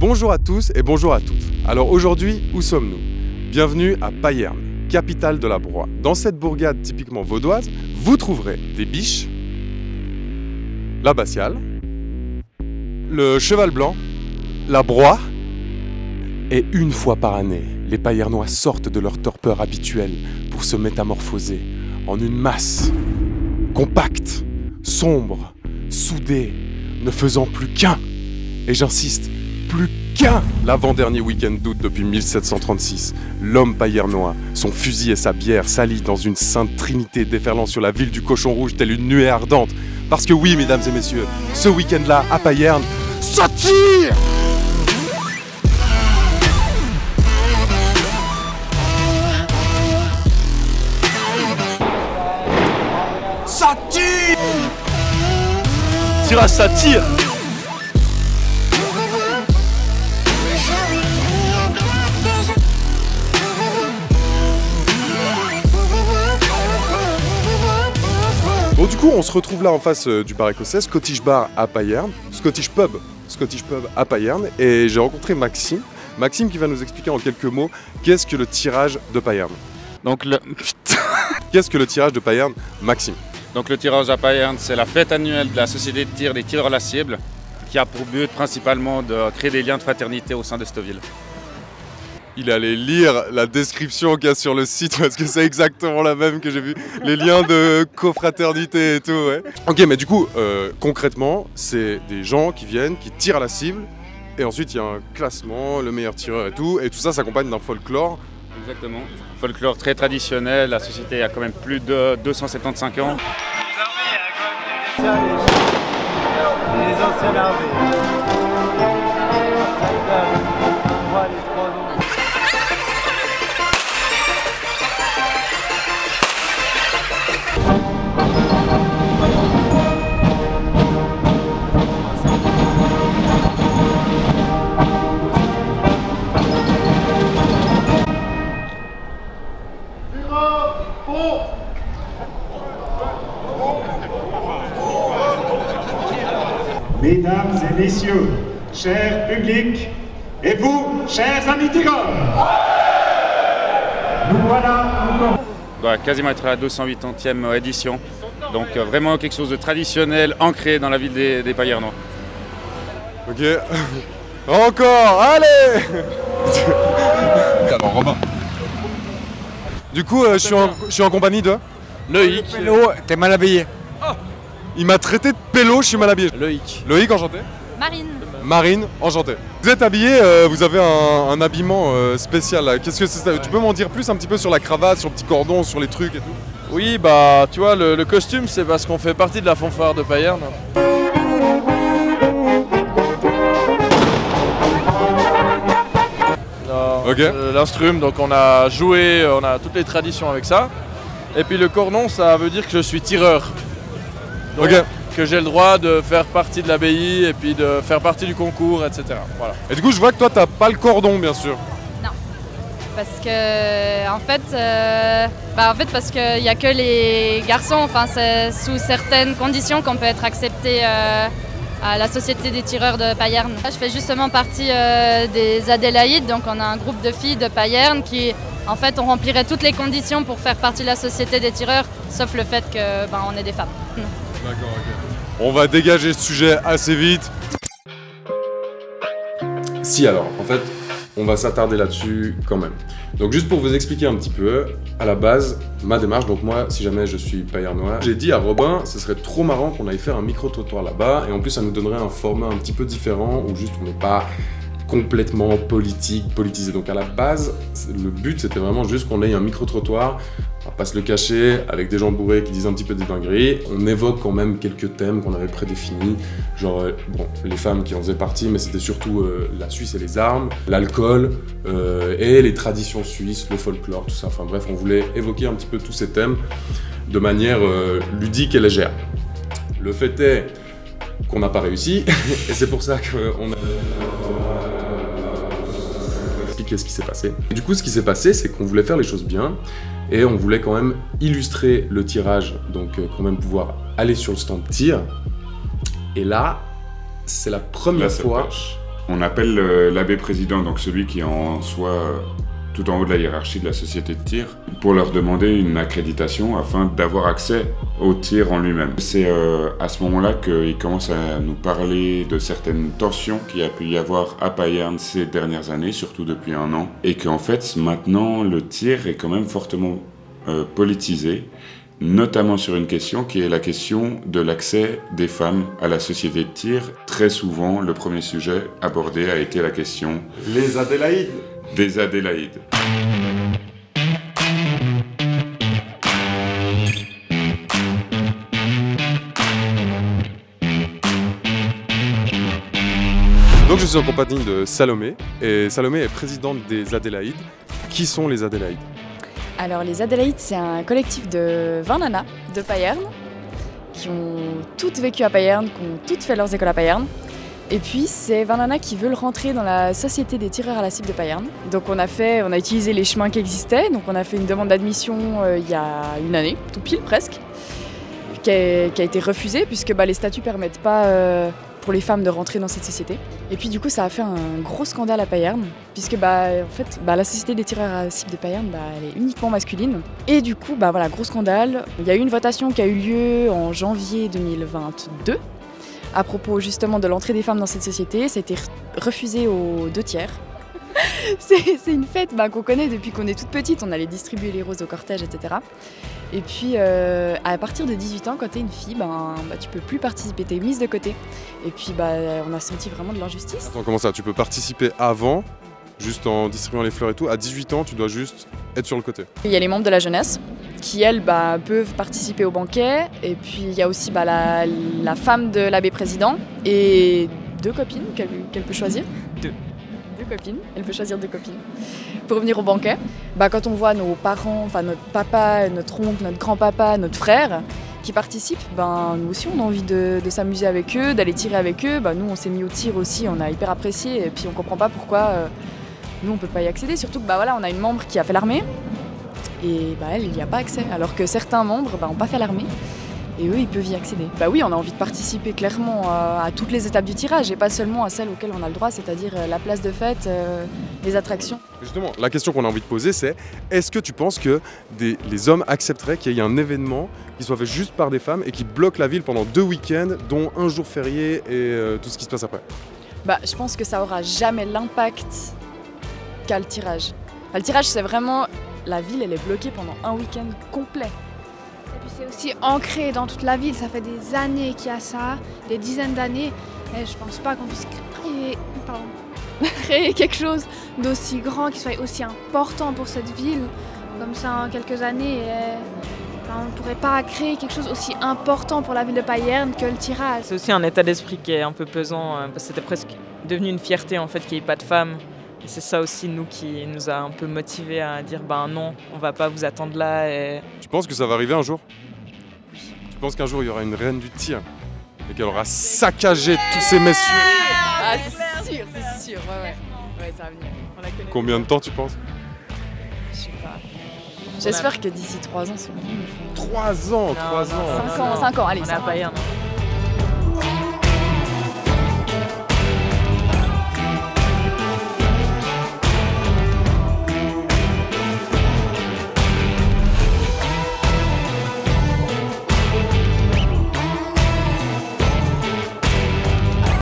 Bonjour à tous et bonjour à toutes. Alors aujourd'hui, où sommes-nous? Bienvenue à Payerne, capitale de la broie. Dans cette bourgade typiquement vaudoise, vous trouverez des biches, l'abbatiale, le cheval blanc, la broie, et une fois par année, les Payernois sortent de leur torpeur habituelle pour se métamorphoser en une masse compacte, sombre, soudée, ne faisant plus qu'un, et j'insiste, plus qu'un l'avant-dernier week-end d'août depuis 1736. L'homme payernois, son fusil et sa bière s'allient dans une sainte trinité déferlant sur la ville du cochon rouge telle une nuée ardente. Parce que oui, mesdames et messieurs, ce week-end-là, à Payerne, ça tire! Ça tire! Tira, ça tire! Bon, du coup, on se retrouve là en face du bar écossais, Scottish Bar à Payerne, Scottish Pub à Payerne, et j'ai rencontré Maxime. Maxime qui va nous expliquer en quelques mots qu'est-ce que le tirage de Payerne. Donc Qu'est-ce que le tirage de Payerne, Maxime? Donc le tirage à Payerne, c'est la fête annuelle de la société de tir des tireurs la cible, qui a pour but principalement de créer des liens de fraternité au sein de cette ville. Il allait lire la description qu'il y a sur le site parce que c'est exactement la même que j'ai vu. Les liens de cofraternité et tout, ouais. Ok, mais du coup, concrètement, c'est des gens qui viennent, qui tirent à la cible, et ensuite il y a un classement, le meilleur tireur et tout ça s'accompagne d'un folklore. Exactement. Folklore très traditionnel, la société a quand même plus de 275 ans. Les anciens armées. Mesdames et messieurs, chers publics, et vous, chers amis tireurs, nous voilà encore. On doit quasiment être à la 280e édition, donc vraiment quelque chose de traditionnel, ancré dans la ville des Payernois. Ok. Encore, allez. Alors Robin. Du coup, je suis en compagnie de Loïc. Pélo, t'es mal habillé. Il m'a traité de pélo, je suis mal habillé. Loïc. Loïc, enchanté. Marine. Marine, enchanté. Vous êtes habillé, vous avez un habillement spécial là. Qu'est-ce que c'est ça? Tu peux m'en dire plus un petit peu sur la cravate, sur le petit cordon, sur les trucs et tout? Oui, bah tu vois, le costume c'est parce qu'on fait partie de la fanfare de Payerne. Ok. L'instrum, donc on a joué, on a toutes les traditions avec ça. Et puis le cordon, ça veut dire que je suis tireur. Donc, Ok. que j'ai le droit de faire partie de l'abbaye et puis de faire partie du concours, etc. Voilà. Et du coup, je vois que toi, t'as pas le cordon, bien sûr. Parce que en fait parce qu'il n'y a que les garçons, enfin c'est sous certaines conditions qu'on peut être accepté à la société des tireurs de Payerne. Je fais justement partie des Adélaïdes, donc on a un groupe de filles de Payerne qui en fait on remplirait toutes les conditions pour faire partie de la société des tireurs, sauf le fait que on est des femmes. D'accord, ok. On va dégager ce sujet assez vite. Si alors, en fait, on va s'attarder là-dessus quand même. Donc juste pour vous expliquer un petit peu, à la base, ma démarche, donc moi, si jamais je suis payernois, j'ai dit à Robin, ce serait trop marrant qu'on aille faire un micro-trottoir là-bas, et en plus ça nous donnerait un format un petit peu différent, où juste on n'est pas complètement politisé. Donc à la base, le but c'était vraiment juste qu'on ait un micro-trottoir, on va pas se le cacher, avec des gens bourrés qui disent un petit peu des dingueries. On évoque quand même quelques thèmes qu'on avait prédéfinis, genre bon, les femmes qui en faisaient partie, mais c'était surtout la Suisse et les armes, l'alcool et les traditions suisses, le folklore, tout ça. Enfin bref, on voulait évoquer un petit peu tous ces thèmes de manière ludique et légère. Le fait est qu'on n'a pas réussi, et c'est pour ça qu'on a expliqué ce qui s'est passé. Et du coup, ce qui s'est passé, c'est qu'on voulait faire les choses bien, et on voulait quand même illustrer le tirage, donc quand même pouvoir aller sur le stand de tir. Et là, c'est la première fois On appelle l'abbé président, donc celui qui est en soi tout en haut de la hiérarchie de la société de tir, pour leur demander une accréditation afin d'avoir accès au tir en lui-même. C'est à ce moment-là qu'il commence à nous parler de certaines tensions qu'il y a pu y avoir à Payerne ces dernières années, surtout depuis 1 an, et qu'en fait maintenant le tir est quand même fortement politisé, notamment sur une question qui est la question de l'accès des femmes à la société de tir. Très souvent, le premier sujet abordé a été la question Les Adélaïdes. Des Adélaïdes. Donc je suis en compagnie de Salomé, et Salomé est présidente des Adélaïdes. Qui sont les Adélaïdes? Alors les Adélaïdes, c'est un collectif de 20 nanas de Payerne qui ont toutes vécu à Payerne, qui ont toutes fait leurs écoles à Payerne. Et puis c'est 20 nanas qui veulent rentrer dans la société des tireurs à la cible de Payerne. Donc on a utilisé les chemins qui existaient, donc on a fait une demande d'admission il y a 1 année, tout pile presque, qui a été refusée puisque les statuts ne permettent pas pour les femmes de rentrer dans cette société. Et puis du coup ça a fait un gros scandale à Payerne, puisque en fait, la société des tireurs à la cible de Payerne, elle est uniquement masculine. Et du coup, voilà, gros scandale. Il y a eu une votation qui a eu lieu en janvier 2022, à propos justement de l'entrée des femmes dans cette société. Ça a été refusé aux 2/3. C'est une fête qu'on connaît depuis qu'on est toute petite, on allait distribuer les roses au cortège, etc. Et puis à partir de 18 ans, quand t'es une fille, tu peux plus participer, t'es mise de côté. Et puis on a senti vraiment de l'injustice. Attends, comment ça? Tu peux participer avant, juste en distribuant les fleurs et tout. À 18 ans, tu dois juste être sur le côté. Il y a les membres de la jeunesse qui, elles, peuvent participer au banquet. Et puis il y a aussi la femme de l'abbé président et 2 copines qu'elle peut choisir. Deux copines, elle peut choisir 2 copines pour venir au banquet. Quand on voit nos parents, notre papa, notre oncle, notre grand-papa, notre frère qui participent, nous aussi on a envie de s'amuser avec eux, d'aller tirer avec eux. Nous on s'est mis au tir aussi, on a hyper apprécié et puis on comprend pas pourquoi nous on peut pas y accéder, surtout que on a une membre qui a fait l'armée et elle, il n'y a pas accès, alors que certains membres n'ont pas fait l'armée. Et eux, ils peuvent y accéder. Oui, on a envie de participer clairement à toutes les étapes du tirage et pas seulement à celles auxquelles on a le droit, c'est-à-dire la place de fête, les attractions. Justement, la question qu'on a envie de poser, c'est est-ce que tu penses que les hommes accepteraient qu'il y ait un événement qui soit fait juste par des femmes et qui bloque la ville pendant 2 week-ends, dont 1 jour férié et tout ce qui se passe après? Je pense que ça aura jamais l'impact qu'a le tirage. Le tirage, c'est vraiment... La ville, elle est bloquée pendant 1 week-end complet. C'est aussi ancré dans toute la ville, ça fait des années qu'il y a ça, des dizaines d'années, et je pense pas qu'on puisse créer quelque chose d'aussi grand, qui soit aussi important pour cette ville, comme ça en quelques années. On ne pourrait pas créer quelque chose aussi important pour la ville de Payerne que le tirage. C'est aussi un état d'esprit qui est un peu pesant, parce que c'était presque devenu une fierté en fait qu'il n'y ait pas de femmes. Et c'est ça aussi qui nous a un peu motivés à dire non, on va pas vous attendre là. Et... Tu penses que ça va arriver un jour? Tu penses qu'un jour il y aura une reine du tir et qu'elle aura saccagé tous ces messieurs? Ah c'est sûr, ouais, ça va venir. Combien de temps tu penses? Je sais pas. J'espère que d'ici 3 ans c'est bon. 3 ans, 3 ans. 5 ans, allez, on est à Payerne.